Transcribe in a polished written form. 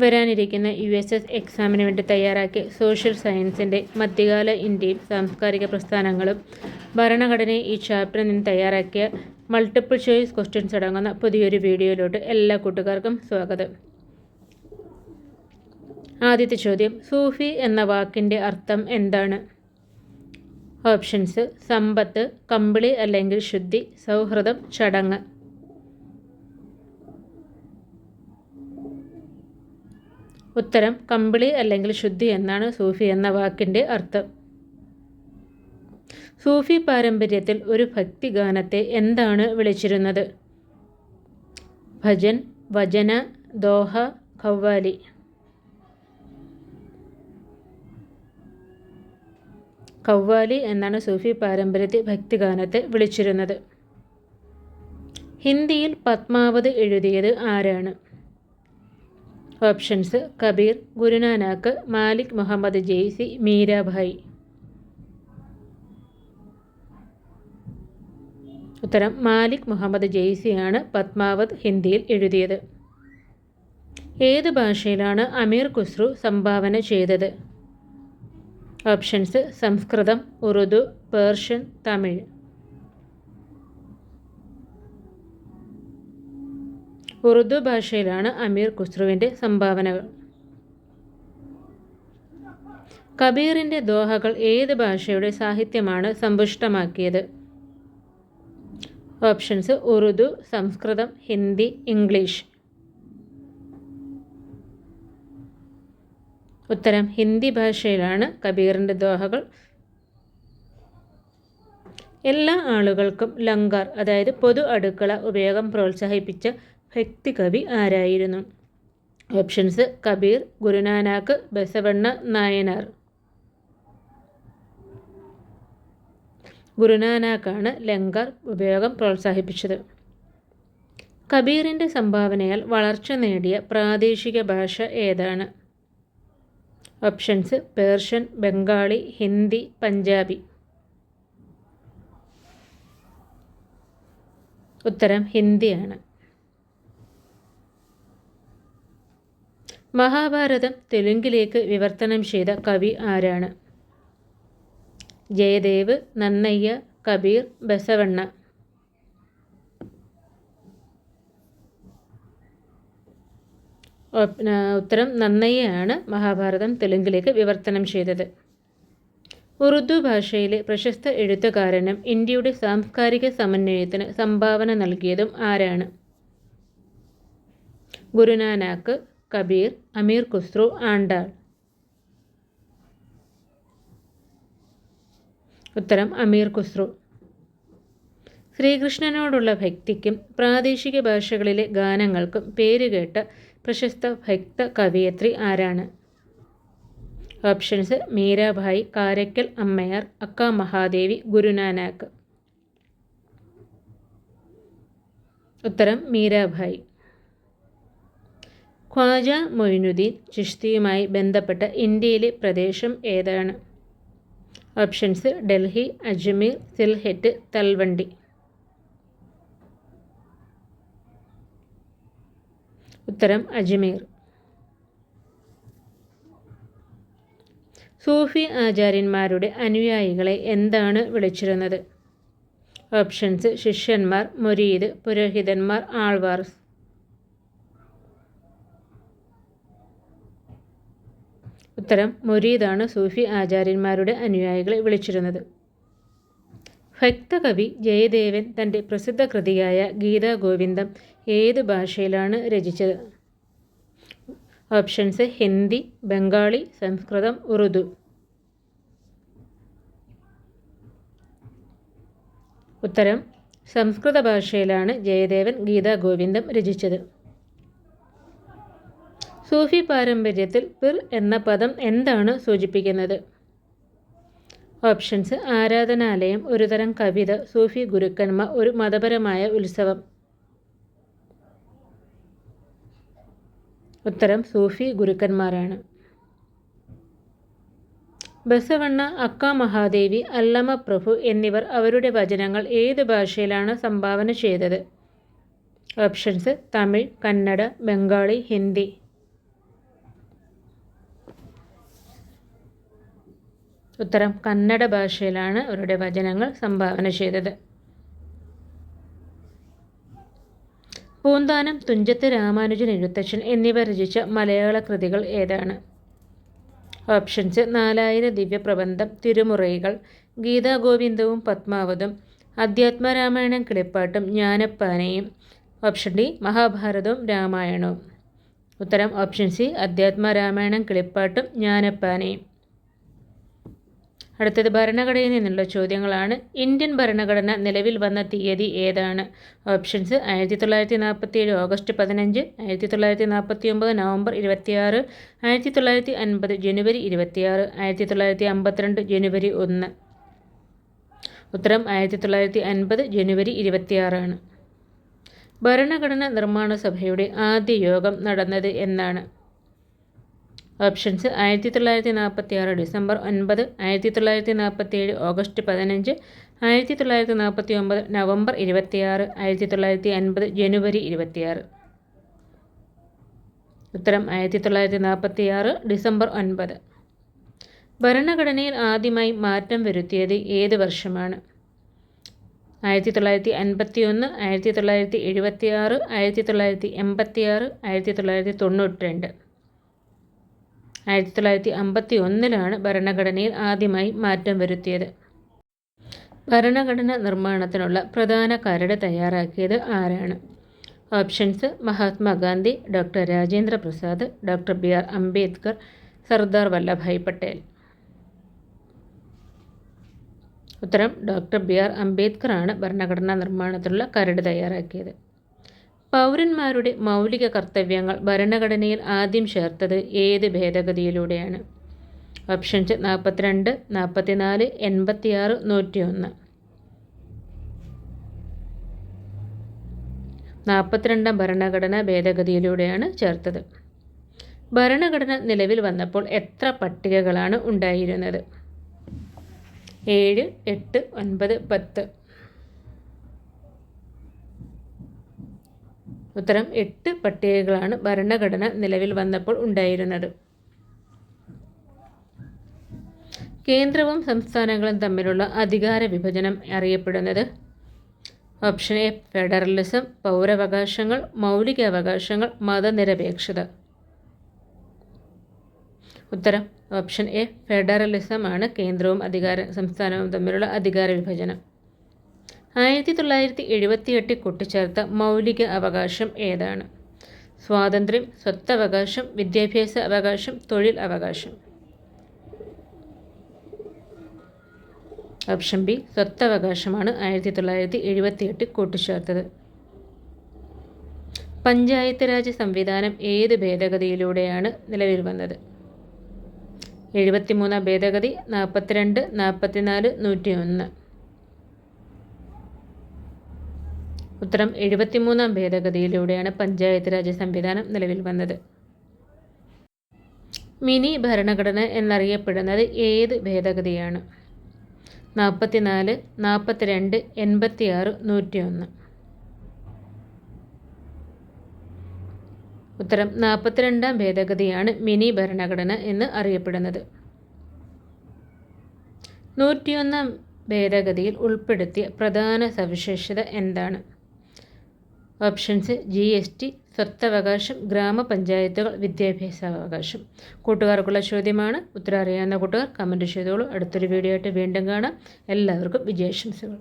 വരാനിരിക്കുന്ന USS എക്സാമിന് വേണ്ടി തയ്യാറാക്കിയ സോഷ്യൽ സയൻസിൻ്റെ മധ്യകാല ഇന്ത്യയും സാംസ്കാരിക പ്രസ്ഥാനങ്ങളും ഭരണഘടനയെ ഈ ചാപ്റ്ററിൽ നിന്ന് തയ്യാറാക്കിയ മൾട്ടിപ്പിൾ ചോയ്സ് ക്വസ്റ്റ്യൻസ് അടങ്ങുന്ന പുതിയൊരു വീഡിയോയിലോട്ട് എല്ലാ കൂട്ടുകാർക്കും സ്വാഗതം. ആദ്യത്തെ ചോദ്യം, സൂഫി എന്ന വാക്കിൻ്റെ അർത്ഥം എന്താണ്? ഓപ്ഷൻസ്: സമ്പത്ത്, കമ്പിളി അല്ലെങ്കിൽ ശുദ്ധി, സൗഹൃദം, ചടങ്ങ്. ഉത്തരം കമ്പിളി അല്ലെങ്കിൽ ശുദ്ധി എന്നാണ് സൂഫി എന്ന വാക്കിൻ്റെ അർത്ഥം. സൂഫി പാരമ്പര്യത്തിൽ ഒരു ഭക്തിഗാനത്തെ എന്താണ് വിളിച്ചിരുന്നത്? ഭജൻ, വചന, ദോഹ, ഖവ്വാലി. ഖവ്വാലി എന്നാണ് സൂഫി പാരമ്പര്യത്തിൽ ഭക്തിഗാനത്തെ വിളിച്ചിരുന്നത്. ഹിന്ദിയിൽ പത്മാവത് എഴുതിയത് ആരാണ്? ഓപ്ഷൻസ്: കബീർ, ഗുരുനാനാക്ക്, മാലിക് മുഹമ്മദ് ജെയ്സി, മീരാഭായി. ഉത്തരം മാലിക് മുഹമ്മദ് ജെയ്സിയാണ് പത്മാവത് ഹിന്ദിയിൽ എഴുതിയത്. ഏത് ഭാഷയിലാണ് അമീർ ഖുസ്രു സംഭാവന ചെയ്തത്? ഓപ്ഷൻസ്: സംസ്കൃതം, ഉറുദു, പേർഷ്യൻ, തമിഴ്. ഉറുദു ഭാഷയിലാണ് അമീർ ഖുസ്രുവിൻ്റെ സംഭാവനകൾ. കബീറിൻ്റെ ദോഹകൾ ഏത് ഭാഷയുടെ സാഹിത്യമാണ് സമ്പുഷ്ടമാക്കിയത്? ഓപ്ഷൻസ്: ഉറുദു, സംസ്കൃതം, ഹിന്ദി, ഇംഗ്ലീഷ്. ഉത്തരം ഹിന്ദി ഭാഷയിലാണ് കബീറിൻ്റെ ദോഹകൾ. എല്ലാ ആളുകൾക്കും ലങ്കാർ അതായത് പൊതു അടുക്കള ഉപയോഗം പ്രോത്സാഹിപ്പിച്ച ഭക്തികവി ആരായിരുന്നു? ഓപ്ഷൻസ്: കബീർ, ഗുരുനാനാക്ക്, ബസവണ്ണ, നായനാർ. ഗുരുനാനാക്കാണ് ലങ്കാർ ഉപയോഗം പ്രോത്സാഹിപ്പിച്ചത്. കബീറിൻ്റെ സംഭാവനയാൽ വളർച്ച നേടിയ പ്രാദേശിക ഭാഷ ഏതാണ്? Options: Persian, Bengali, Hindi, Punjabi. ഉത്തരം ഹിന്ദിയാണ്. മഹാഭാരതം തെലുങ്കിലേക്ക് വിവർത്തനം ചെയ്ത കവി ആരാണ്? ജയദേവ്, നന്നയ്യ, കബീർ, ബസവണ്ണ. ഉത്തരം നന്നയ്യയാണ് മഹാഭാരതം തെലുങ്കിലേക്ക് വിവർത്തനം ചെയ്തത്. ഉറുദു ഭാഷയിലെ പ്രശസ്ത എഴുത്തുകാരനും ഇന്ത്യയുടെ സാംസ്കാരിക സമന്വയത്തിന് സംഭാവന നൽകിയതും ആരാണ്? ഗുരുനാനാക്ക്, കബീർ, അമീർ ഖുസ്രു, ആണ്ടാൾ. ഉത്തരം അമീർ ഖുസ്രു. ശ്രീകൃഷ്ണനോടുള്ള ഭക്തിക്കും പ്രാദേശിക ഭാഷകളിലെ ഗാനങ്ങൾക്കും പേരുകേട്ട പ്രശസ്ത ഭക്ത കവയിത്രി ആരാണ്? ഓപ്ഷൻസ്: മീരാഭായി, കാരയ്ക്കൽ അമ്മയാർ, അക്ക മഹാദേവി, ഗുരുനാനാക്ക്. ഉത്തരം മീരാഭായി. ഖ്വാജ മൊയിനുദ്ദീൻ ചിശ്തിയുമായി ബന്ധപ്പെട്ട ഇന്ത്യയിലെ പ്രദേശം ഏതാണ്? ഓപ്ഷൻസ്: ഡൽഹി, അജ്മീർ, സിൽഹെറ്റ്, തൽവണ്ടി. ഉത്തരം അജ്മീർ. സൂഫി ആചാര്യന്മാരുടെ അനുയായികളെ എന്താണ് വിളിച്ചിരുന്നത്? ഓപ്ഷൻസ്: ശിഷ്യന്മാർ, മുരീദ്, പുരോഹിതന്മാർ, ആൾവാർസ്. ഉത്തരം മുരീദാണ് സൂഫി ആചാര്യന്മാരുടെ അനുയായികളെ വിളിച്ചിരുന്നത്. ഭക്തകവി ജയദേവൻ തൻ്റെ പ്രസിദ്ധ കൃതിയായ ഗീതാഗോവിന്ദം ഏത് ഭാഷയിലാണ് രചിച്ചത്? ഓപ്ഷൻസ്: ഹിന്ദി, ബംഗാളി, സംസ്കൃതം, ഉറുദു. ഉത്തരം സംസ്കൃത ഭാഷയിലാണ് ജയദേവൻ ഗീതാഗോവിന്ദം രചിച്ചത്. സൂഫി പാരമ്പര്യത്തിൽ പിർ എന്ന പദം എന്താണ് സൂചിപ്പിക്കുന്നത്? ഓപ്ഷൻസ്: ആരാധനാലയം, ഒരുതരം കവിത, സൂഫി ഗുരുക്കന്മാർ, ഒരു മതപരമായ ഉത്സവം. ഉത്തരം സൂഫി ഗുരുക്കന്മാരാണ്. ബസവണ്ണ, അക്ക മഹാദേവി, അല്ലമ പ്രഭു എന്നിവർ അവരുടെ വചനങ്ങൾ ഏത് ഭാഷയിലാണ് സംഭാവന ചെയ്തത്? ഓപ്ഷൻസ്: തമിഴ്, കന്നഡ, ബംഗാളി, ഹിന്ദി. ഉത്തരം കന്നഡ ഭാഷയിലാണ് അവരുടെ വചനങ്ങൾ സംഭാവന ചെയ്തത്. പൂന്താനം, തുഞ്ചത്ത് രാമാനുജൻ എഴുത്തച്ഛൻ എന്നിവർ രചിച്ച മലയാള കൃതികൾ ഏതാണ്? ഓപ്ഷൻസ്: 4000 ദിവ്യപ്രബന്ധം, തിരുമുറൈകൾ, ഗീതാഗോവിന്ദവും പത്മാവതും, അധ്യാത്മരാമായണം കിളിപ്പാട്ടും, ജ്ഞാനപ്പാനയും. ഓപ്ഷൻ ഡി മഹാഭാരതവും രാമായണവും. ഉത്തരം ഓപ്ഷൻ സി അധ്യാത്മരാമായണം കിളിപ്പാട്ടും ജ്ഞാനപ്പാനയും. അടുത്തത് ഭരണഘടനയിൽ നിന്നുള്ള ചോദ്യങ്ങളാണ്. ഇന്ത്യൻ ഭരണഘടന നിലവിൽ വന്ന തീയതി ഏതാണ്? ഓപ്ഷൻസ്: 1947 ഓഗസ്റ്റ് 15, 1949 നവംബർ 26, 1950 ജനുവരി 26, 1952 ജനുവരി 1. ഉത്തരം 1950 ജനുവരി 26 ആണ്. ഭരണഘടനാ നിർമ്മാണ സഭയുടെ ആദ്യ യോഗം നടന്നത് എന്നാണ്? ഓപ്ഷൻസ്: 1946 ഡിസംബർ 9, 1947 ഓഗസ്റ്റ് 15, 1949 നവംബർ 26, 1950 ജനുവരി 26. ഉത്തരം 1946 ഡിസംബർ 9. ഭരണഘടനയിൽ ആദ്യമായി മാറ്റം വരുത്തിയത് ഏത് വർഷമാണ്? 1951, 1976, 1986, 1992. 1951 ഭരണഘടനയിൽ ആദ്യമായി മാറ്റം വരുത്തിയത്. ഭരണഘടന നിർമ്മാണത്തിനുള്ള പ്രധാന കരട് തയ്യാറാക്കിയത് ആരാണ്? Options: Mahatma Gandhi, doctor Rajendra Prasad, doctor BR Ambedkar, Sardar Vallabhbhai Patel. ഉത്തരം ഡോക്ടർ BR അംബേദ്കർ ആണ് ഭരണഘടനാ നിർമ്മാണത്തിനുള്ള കരട് തയ്യാറാക്കിയത്. പൗരന്മാരുടെ മൗലിക കർത്തവ്യങ്ങൾ ഭരണഘടനയിൽ ആദ്യം ചേർത്തത് ഏത് ഭേദഗതിയിലൂടെയാണ്? ഓപ്ഷൻസ്: 42, 44, 86, 101. 42ാം ഭരണഘടനാ ഭേദഗതിയിലൂടെയാണ് ചേർത്തത്. ഭരണഘടന നിലവിൽ വന്നപ്പോൾ എത്ര പട്ടികകളാണ് ഉണ്ടായിരുന്നത്? 7, 8, 9, 10. ഉത്തരം 8 പട്ടികകളാണ് ഭരണഘടന നിലവിൽ വന്നപ്പോൾ ഉണ്ടായിരുന്നത്. കേന്ദ്രവും സംസ്ഥാനങ്ങളും തമ്മിലുള്ള അധികാര വിഭജനം അറിയപ്പെടുന്നത്? ഓപ്ഷൻ എ ഫെഡറലിസം, പൗരാവകാശങ്ങൾ, മൗലികാവകാശങ്ങൾ, മതനിരപേക്ഷത. ഉത്തരം ഓപ്ഷൻ എ ഫെഡറലിസം ആണ് കേന്ദ്രവും സംസ്ഥാനവും തമ്മിലുള്ള അധികാര വിഭജനം. 1978 കൂട്ടിച്ചേർത്ത മൗലിക അവകാശം ഏതാണ്? സ്വാതന്ത്ര്യം, സ്വത്തവകാശം, വിദ്യാഭ്യാസ അവകാശം, തൊഴിൽ അവകാശം. ഓപ്ഷൻ ബി സ്വത്തവകാശമാണ് 1978 കൂട്ടിച്ചേർത്തത്. പഞ്ചായത്ത് രാജ് സംവിധാനം ഏത് ഭേദഗതിയിലൂടെയാണ് നിലവിൽ വന്നത്? 73ാം ഭേദഗതി, 42, 44, 101. ഉത്തരം 73ാം ഭേദഗതിയിലൂടെയാണ് പഞ്ചായത്ത് രാജ് സംവിധാനം നിലവിൽ വന്നത്. മിനി ഭരണഘടന എന്നറിയപ്പെടുന്നത് ഏത് ഭേദഗതിയാണ്? 44, 42, 86, 101. ഉത്തരം 42ാം ഭേദഗതിയാണ് മിനി ഭരണഘടന എന്ന് അറിയപ്പെടുന്നത്. 101ാം ഭേദഗതിയിൽ ഉൾപ്പെടുത്തിയ പ്രധാന സവിശേഷത എന്താണ്? ഓപ്ഷൻസ്: GST, സ്വത്തവകാശം, ഗ്രാമപഞ്ചായത്തുകൾ, വിദ്യാഭ്യാസാവകാശം. കൂട്ടുകാർക്കുള്ള ചോദ്യമാണ്. ഉത്തരം അറിയാവുന്ന കൂട്ടുകാർ കമൻറ്റ് ചെയ്തോളൂ. അടുത്തൊരു വീഡിയോ ആയിട്ട് വീണ്ടും കാണാം. എല്ലാവർക്കും വിജയാശംസകൾ.